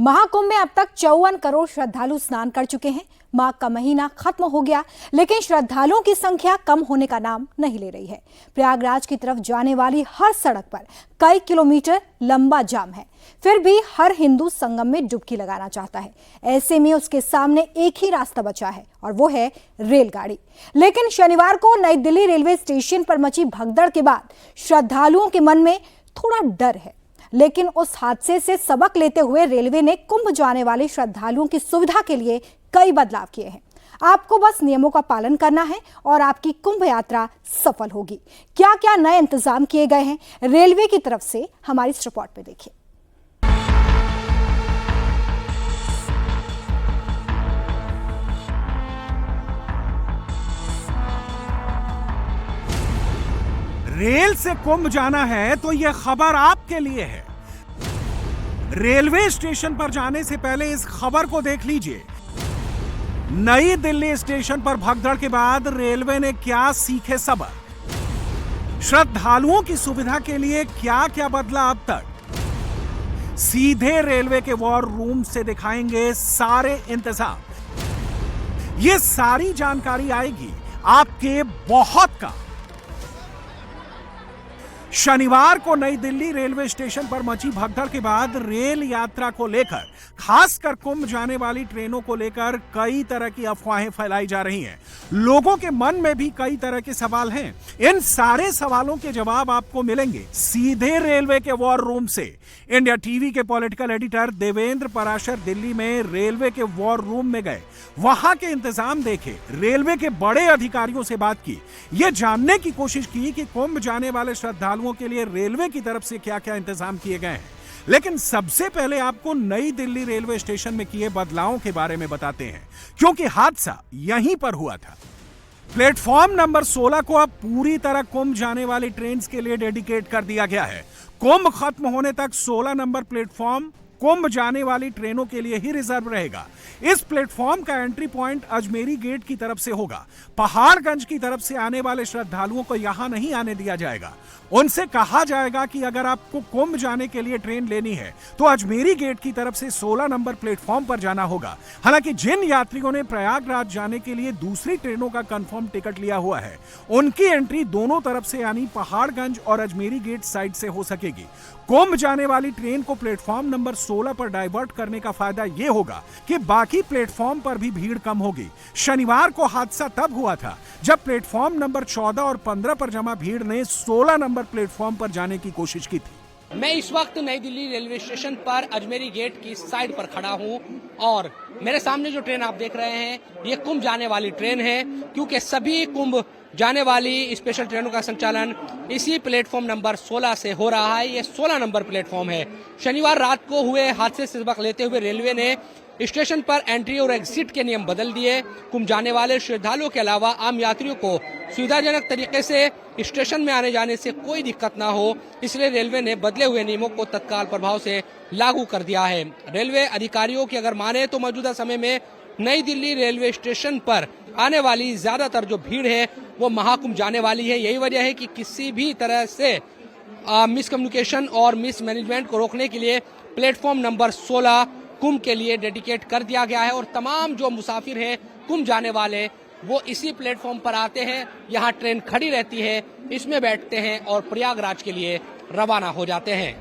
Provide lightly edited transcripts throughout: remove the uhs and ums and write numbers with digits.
महाकुंभ में अब तक 54 करोड़ श्रद्धालु स्नान कर चुके हैं। माघ का महीना खत्म हो गया, लेकिन श्रद्धालुओं की संख्या कम होने का नाम नहीं ले रही है। प्रयागराज की तरफ जाने वाली हर सड़क पर कई किलोमीटर लंबा जाम है। फिर भी हर हिंदू संगम में डुबकी लगाना चाहता है। ऐसे में उसके सामने एक ही रास्ता बचा है और वो है रेलगाड़ी। लेकिन शनिवार को नई दिल्ली रेलवे स्टेशन पर मची भगदड़ के बाद श्रद्धालुओं के मन में थोड़ा डर है। लेकिन उस हादसे से सबक लेते हुए रेलवे ने कुंभ जाने वाले श्रद्धालुओं की सुविधा के लिए कई बदलाव किए हैं। आपको बस नियमों का पालन करना है और आपकी कुंभ यात्रा सफल होगी। क्या क्या नए इंतजाम किए गए हैं रेलवे की तरफ से, हमारी इस रिपोर्ट में देखिए। रेल से कुंभ जाना है तो यह खबर आपके लिए है। रेलवे स्टेशन पर जाने से पहले इस खबर को देख लीजिए। नई दिल्ली स्टेशन पर भगदड़ के बाद रेलवे ने क्या सीखे सबक, श्रद्धालुओं की सुविधा के लिए क्या क्या बदला अब तक। सीधे रेलवे के वॉर रूम से दिखाएंगे सारे इंतजाम। ये सारी जानकारी आएगी आपके बहुत काम। शनिवार को नई दिल्ली रेलवे स्टेशन पर मची भगदड़ के बाद रेल यात्रा को लेकर, खासकर कुंभ जाने वाली ट्रेनों को लेकर कई तरह की अफवाहें फैलाई जा रही हैं। लोगों के मन में भी कई तरह के सवाल हैं। इन सारे सवालों के जवाब आपको मिलेंगे सीधे रेलवे के वॉर रूम से। इंडिया टीवी के पॉलिटिकल एडिटर देवेंद्र पराशर दिल्ली में रेलवे के वॉर रूम में गए, वहां के इंतजाम देखे, रेलवे के बड़े अधिकारियों से बात की, यह जानने की कोशिश की कि कुंभ जाने वाले श्रद्धालुओं के लिए रेलवे की तरफ से क्या क्या इंतजाम किए गए हैं। लेकिन सबसे पहले आपको नई दिल्ली रेलवे स्टेशन में किए बदलावों के बारे में बताते हैं, क्योंकि हादसा यहीं पर हुआ था। प्लेटफॉर्म नंबर 16 को अब पूरी तरह कुंभ जाने वाली ट्रेन के लिए डेडिकेट कर दिया गया है। कुंभ खत्म होने तक 16 नंबर प्लेटफॉर्म कुंभ जाने वाली ट्रेनों के लिए ही रिजर्व रहेगा। इस प्लेटफॉर्म का एंट्री पॉइंट अजमेरी गेट की तरफ से होगा। पहाड़गंज की तरफ से आने वाले श्रद्धालुओं को यहां नहीं आने दिया जाएगा। उनसे कहा जाएगा कि अगर आपको कुंभ जाने के लिए ट्रेन लेनी है तो अजमेरी गेट की तरफ से 16 नंबर प्लेटफॉर्म पर जाना होगा। हालांकि जिन यात्रियों ने प्रयागराज जाने के लिए दूसरी ट्रेनों का कंफर्म टिकट लिया हुआ है, उनकी एंट्री दोनों तरफ से यानी पहाड़गंज और अजमेरी गेट साइड से हो सकेगी। कुंभ जाने वाली ट्रेन को प्लेटफॉर्म नंबर 16 पर डाइवर्ट करने का फायदा यह होगा कि बाकी प्लेटफॉर्म पर भी भीड़ कम होगी। शनिवार को हादसा तब हुआ था जब प्लेटफॉर्म नंबर 14 और 15 पर जमा भीड़ ने 16 नंबर प्लेटफॉर्म पर जाने की कोशिश की थी। मैं इस वक्त नई दिल्ली रेलवे स्टेशन पर अजमेरी गेट की साइड पर खड़ा हूं और मेरे सामने जो ट्रेन आप देख रहे हैं ये कुंभ जाने वाली ट्रेन है, क्योंकि सभी कुंभ जाने वाली स्पेशल ट्रेनों का संचालन इसी प्लेटफॉर्म नंबर 16 से हो रहा है। ये 16 नंबर प्लेटफॉर्म है। शनिवार रात को हुए हादसे से सबक लेते हुए रेलवे ने स्टेशन पर एंट्री और एग्जिट के नियम बदल दिए। कुंभ जाने वाले श्रद्धालुओं के अलावा आम यात्रियों को सुविधाजनक तरीके से स्टेशन में आने जाने से कोई दिक्कत ना हो, इसलिए रेलवे ने बदले हुए नियमों को तत्काल प्रभाव से लागू कर दिया है। रेलवे अधिकारियों की अगर माने तो मौजूदा समय में नई दिल्ली रेलवे स्टेशन पर आने वाली ज्यादातर जो भीड़ है वो महाकुंभ जाने वाली है। यही वजह है कि किसी भी तरह से मिसकम्युनिकेशन और मिसमैनेजमेंट को रोकने के लिए प्लेटफॉर्म नंबर 16 कुंभ के लिए डेडिकेट कर दिया गया है और तमाम जो मुसाफिर हैं कुंभ जाने वाले वो इसी प्लेटफॉर्म पर आते हैं। यहाँ ट्रेन खड़ी रहती है, इसमें बैठते हैं और प्रयागराज के लिए रवाना हो जाते हैं।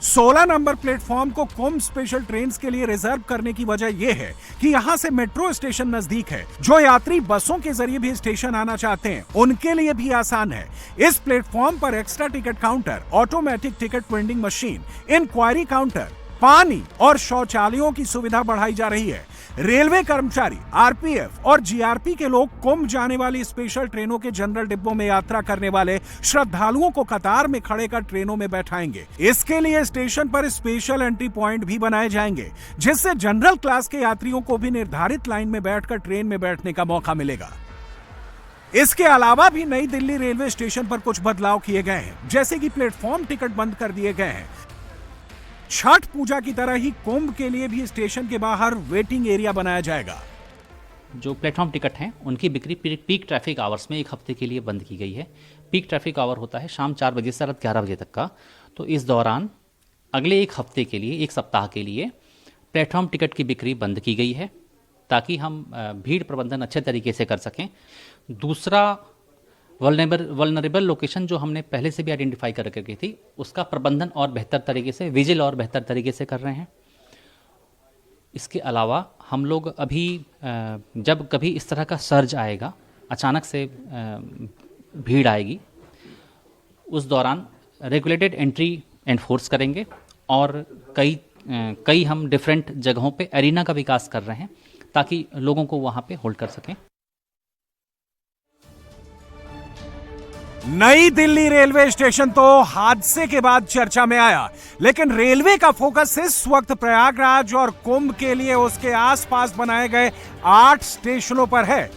16 नंबर प्लेटफॉर्म को कुंभ स्पेशल ट्रेन के लिए रिजर्व करने की वजह यह है कि यहां से मेट्रो स्टेशन नजदीक है। जो यात्री बसों के जरिए भी स्टेशन आना चाहते हैं उनके लिए भी आसान है। इस प्लेटफॉर्म पर extra ticket counter, automatic ticket vending machine, enquiry counter, पानी और शौचालयों की सुविधा बढ़ाई जा रही है। रेलवे कर्मचारी, आरपीएफ और जीआरपी के लोग कुंभ जाने वाली स्पेशल ट्रेनों के जनरल डिब्बों में यात्रा करने वाले श्रद्धालुओं को कतार में खड़े कर ट्रेनों में बैठाएंगे। इसके लिए स्टेशन पर स्पेशल एंट्री पॉइंट भी बनाए जाएंगे, जिससे जनरल क्लास के यात्रियों को भी निर्धारित लाइन में बैठकर ट्रेन में बैठने का मौका मिलेगा। इसके अलावा भी नई दिल्ली रेलवे स्टेशन पर कुछ बदलाव किए गए हैं, जैसे कि प्लेटफॉर्म टिकट बंद कर दिए गए हैं। छठ पूजा की तरह ही कुंभ के लिए भी स्टेशन के बाहर वेटिंग एरिया बनाया जाएगा। जो प्लेटफॉर्म टिकट हैं उनकी बिक्री पीक ट्रैफिक आवर्स में एक हफ्ते के लिए बंद की गई है। पीक ट्रैफिक आवर होता है शाम 4 बजे से रात 11 बजे तक का। तो इस दौरान अगले एक हफ्ते के लिए, एक सप्ताह के लिए प्लेटफॉर्म टिकट की बिक्री बंद की गई है ताकि हम भीड़ प्रबंधन अच्छे तरीके से कर सकें। दूसरा, वल्नरेबल लोकेशन जो हमने पहले से भी आइडेंटिफाई कर रखी थी, उसका प्रबंधन और बेहतर तरीके से, विजिल और बेहतर तरीके से कर रहे हैं। इसके अलावा हम लोग अभी जब कभी इस तरह का सर्ज आएगा, अचानक से भीड़ आएगी, उस दौरान रेगुलेटेड एंट्री एनफोर्स करेंगे और कई हम डिफरेंट जगहों पे एरिना का विकास कर रहे हैं ताकि लोगों को वहां पे होल्ड कर सकें। नई दिल्ली रेलवे स्टेशन तो हादसे के बाद चर्चा में आया, लेकिन रेलवे का फोकस इस वक्त प्रयागराज और कुंभ के लिए उसके आसपास बनाए गए 8 स्टेशनों पर है।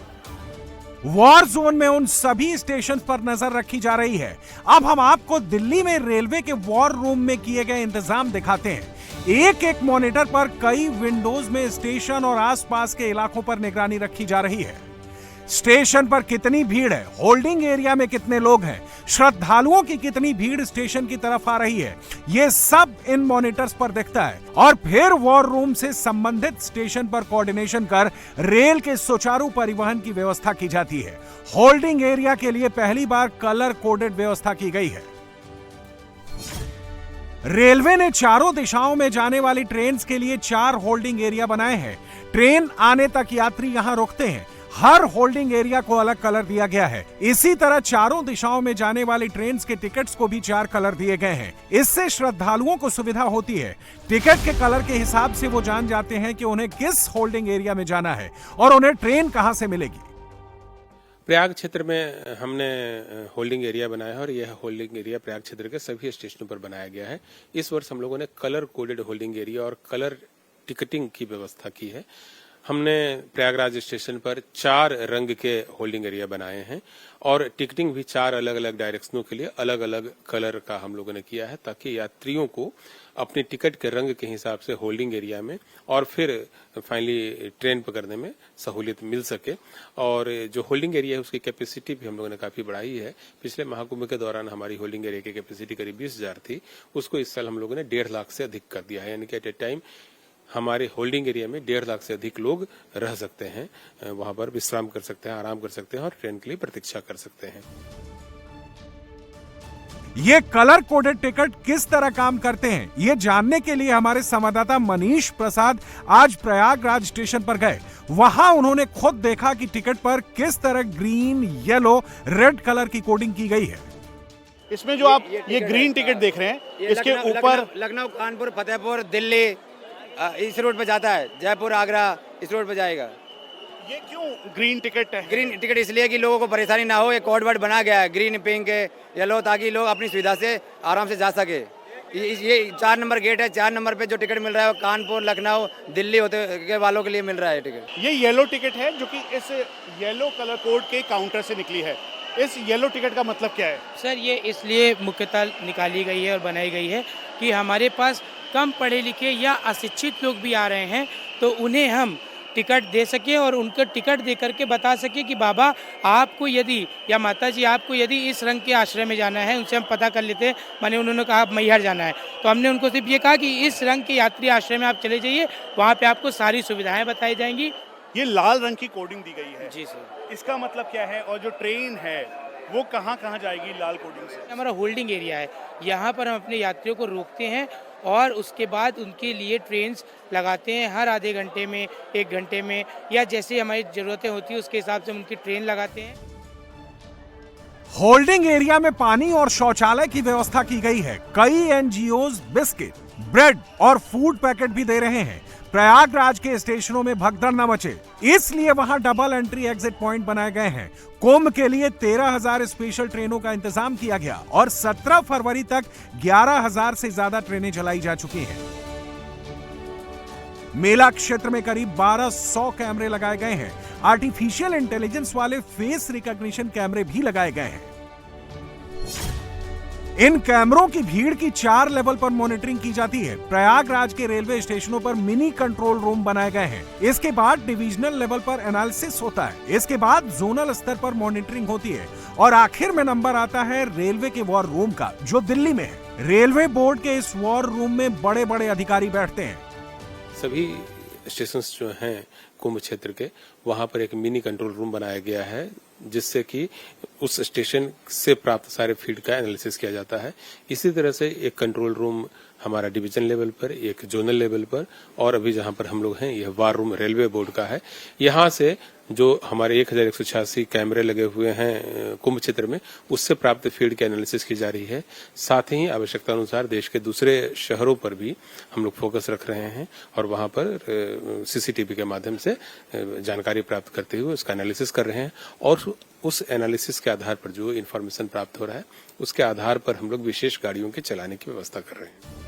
वॉर जोन में उन सभी स्टेशन पर नजर रखी जा रही है। अब हम आपको दिल्ली में रेलवे के वॉर रूम में किए गए इंतजाम दिखाते हैं। एक एक मॉनिटर पर कई विंडोज में स्टेशन और आसपास के इलाकों पर निगरानी रखी जा रही है। स्टेशन पर कितनी भीड़ है, होल्डिंग एरिया में कितने लोग हैं, श्रद्धालुओं की कितनी भीड़ स्टेशन की तरफ आ रही है, ये सब इन मॉनिटर्स पर दिखता है। और फिर वॉर रूम से संबंधित स्टेशन पर कोऑर्डिनेशन कर रेल के सुचारू परिवहन की व्यवस्था की जाती है। होल्डिंग एरिया के लिए पहली बार कलर कोडेड व्यवस्था की गई है। रेलवे ने चारों दिशाओं में जाने वाली ट्रेन के लिए 4 होल्डिंग एरिया बनाए हैं। ट्रेन आने तक यात्री यहां रुकते हैं। हर होल्डिंग एरिया को अलग कलर दिया गया है। इसी तरह चारों दिशाओं में जाने वाली ट्रेन के टिकट्स को भी 4 कलर दिए गए हैं। इससे श्रद्धालुओं को सुविधा होती है। टिकट के कलर के हिसाब से वो जान जाते हैं कि उन्हें किस होल्डिंग एरिया में जाना है और उन्हें ट्रेन कहां से मिलेगी। प्रयाग क्षेत्र में हमने होल्डिंग एरिया बनाया है और यह होल्डिंग एरिया प्रयाग क्षेत्र के सभी स्टेशनों पर बनाया गया है। इस वर्ष हम लोगों ने कलर कोडेड होल्डिंग एरिया और कलर टिकटिंग की व्यवस्था की है। हमने प्रयागराज स्टेशन पर 4 रंग के होल्डिंग एरिया बनाए हैं और टिकटिंग भी 4 अलग अलग डायरेक्शनों के लिए अलग अलग कलर का हम लोगों ने किया है ताकि यात्रियों को अपने टिकट के रंग के हिसाब से होल्डिंग एरिया में और फिर फाइनली ट्रेन पकड़ने में सहूलियत मिल सके। और जो होल्डिंग एरिया है उसकी कैपेसिटी भी हम लोगों ने काफी बढ़ाई है। पिछले महाकुंभ के दौरान हमारी होल्डिंग एरिया की कैपेसिटी करीब 20,000 थी, उसको इस साल हम लोगों ने 1.5 लाख से अधिक कर दिया है। यानी कि एट ए टाइम हमारे होल्डिंग एरिया में 1.5 लाख से अधिक लोग रह सकते हैं, वहां पर विश्राम कर सकते हैं, आराम कर सकते हैं और ट्रेन के लिए प्रतीक्षा कर सकते हैं। ये कलर कोडेड टिकट किस तरह काम करते हैं, ये जानने के लिए हमारे संवाददाता मनीष प्रसाद आज प्रयागराज स्टेशन पर गए। वहां उन्होंने खुद देखा कि टिकट पर किस तरह ग्रीन, येलो, रेड कलर की कोडिंग की गई है। इसमें जो आप ये ग्रीन टिकट देख रहे हैं, इसके ऊपर लखनऊ, कानपुर, फतेहपुर, दिल्ली इस रोड पे जाता है, जयपुर, आगरा इस रोड पे जाएगा। ये क्यों ग्रीन टिकट है? ग्रीन टिकट इसलिए कि लोगों को परेशानी ना हो, एक कोड वर्ड बना गया है ग्रीन, पिंक, येलो, ताकि लोग अपनी सुविधा से आराम से जा सके। ये 4 नंबर गेट है। 4 नंबर पे जो टिकट मिल रहा है वो कानपुर, लखनऊ, दिल्ली होते के वालों के लिए मिल रहा है टिकट। ये येलो टिकट है जो कि इस येलो कलर कोड के काउंटर से निकली है। इस येलो टिकट का मतलब क्या है? सर, ये इसलिए मुख्यतः निकाली गई है और बनाई गई है कि हमारे पास कम पढ़े लिखे या अशिक्षित लोग भी आ रहे हैं तो उन्हें हम टिकट दे सके और उनको टिकट दे करके बता सके कि बाबा आपको यदि या माता जी आपको यदि इस रंग के आश्रय में जाना है। उनसे हम पता कर लेते हैं, माने उन्होंने कहा मैहर जाना है तो हमने उनको सिर्फ ये कहा कि इस रंग के यात्री आश्रय में आप चले जाइए, वहाँ पे आपको सारी सुविधाएं बताई जाएंगी। ये लाल रंग की कोडिंग दी गई है। जी सर। इसका मतलब क्या है? और जो ट्रेन है वो कहाँ कहाँ जाएगी लाल कोडिंग से? हमारा होल्डिंग एरिया है, यहाँ पर हम अपने यात्रियों को रोकते हैं और उसके बाद उनके लिए ट्रेन्स लगाते हैं। हर आधे घंटे में, 1 घंटे में या जैसे हमारी ज़रूरतें होती है उसके हिसाब से हम उनकी ट्रेन लगाते हैं। होल्डिंग एरिया में पानी और शौचालय की व्यवस्था की गई है। कई एनजीओज बिस्किट, ब्रेड और फूड पैकेट भी दे रहे हैं। प्रयागराज के स्टेशनों में भगदड़ न मचे, इसलिए वहां डबल एंट्री एग्जिट पॉइंट बनाए गए हैं। कुंभ के लिए 13,000 स्पेशल ट्रेनों का इंतजाम किया गया और 17 फरवरी तक 11,000 से ज्यादा ट्रेनें चलाई जा चुकी हैं। मेला क्षेत्र में करीब 1200 कैमरे लगाए गए हैं। आर्टिफिशियल इंटेलिजेंस वाले फेस रिकॉग्निशन कैमरे भी लगाए गए हैं। इन कैमरों की भीड़ की 4 लेवल पर मॉनिटरिंग की जाती है। प्रयागराज के रेलवे स्टेशनों पर मिनी कंट्रोल रूम बनाए गए हैं। इसके बाद डिविजनल लेवल पर एनालिसिस होता है। इसके बाद जोनल स्तर पर मॉनिटरिंग होती है और आखिर में नंबर आता है रेलवे के वॉर रूम का, जो दिल्ली में है। रेलवे बोर्ड के इस वॉर रूम में बड़े बड़े अधिकारी बैठते हैं। सभी स्टेशन जो हैं कुंभ क्षेत्र के, वहां पर एक मिनी कंट्रोल रूम बनाया गया है, जिससे कि उस स्टेशन से प्राप्त सारे फीड का एनालिसिस किया जाता है। इसी तरह से एक कंट्रोल रूम हमारा डिवीजन लेवल पर, एक जोनल लेवल पर, और अभी जहां पर हम लोग हैं यह वार रूम रेलवे बोर्ड का है। यहां से जो हमारे 1186 कैमरे लगे हुए हैं कुंभ क्षेत्र में, उससे प्राप्त फीड की एनालिसिस की जा रही है। साथ ही आवश्यकता अनुसार देश के दूसरे शहरों पर भी हम लोग फोकस रख रहे हैं और वहां पर सीसीटीवी के माध्यम से जानकारी प्राप्त करते हुए उसका एनालिसिस कर रहे हैं, और उस एनालिसिस के आधार पर जो इन्फॉर्मेशन प्राप्त हो रहा है उसके आधार पर हम लोग विशेष गाड़ियों के चलाने की व्यवस्था कर रहे हैं।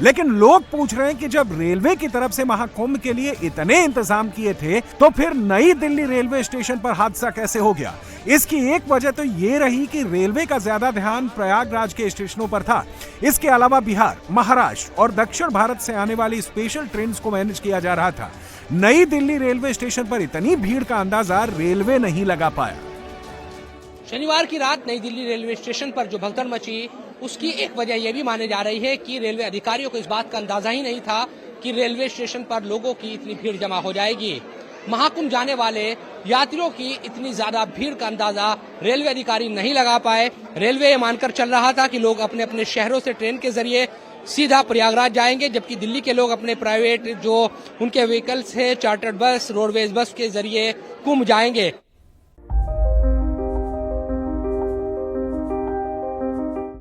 लेकिन लोग पूछ रहे हैं कि जब रेलवे की तरफ से महाकुंभ के लिए इतने इंतजाम किए थे, तो फिर नई दिल्ली रेलवे स्टेशन पर हादसा कैसे हो गया? इसकी एक वजह तो ये रही कि रेलवे का ज्यादा ध्यान प्रयागराज के स्टेशनों पर था। इसके अलावा बिहार, महाराष्ट्र और दक्षिण भारत से आने वाली स्पेशल ट्रेन को मैनेज किया जा रहा था। नई दिल्ली रेलवे स्टेशन पर इतनी भीड़ का अंदाजा रेलवे नहीं लगा पाया। शनिवार की रात नई दिल्ली रेलवे स्टेशन पर जो भगदड़ मची, उसकी एक वजह यह भी मानी जा रही है कि रेलवे अधिकारियों को इस बात का अंदाजा ही नहीं था कि रेलवे स्टेशन पर लोगों की इतनी भीड़ जमा हो जाएगी। महाकुंभ जाने वाले यात्रियों की इतनी ज्यादा भीड़ का अंदाजा रेलवे अधिकारी नहीं लगा पाए। रेलवे ये मानकर चल रहा था कि लोग अपने अपने शहरों से ट्रेन के जरिए सीधा प्रयागराज जाएंगे, जबकि दिल्ली के लोग अपने प्राइवेट जो उनके व्हीकल्स है, चार्टर्ड बस, रोडवेज बस के जरिए कुंभ जाएंगे।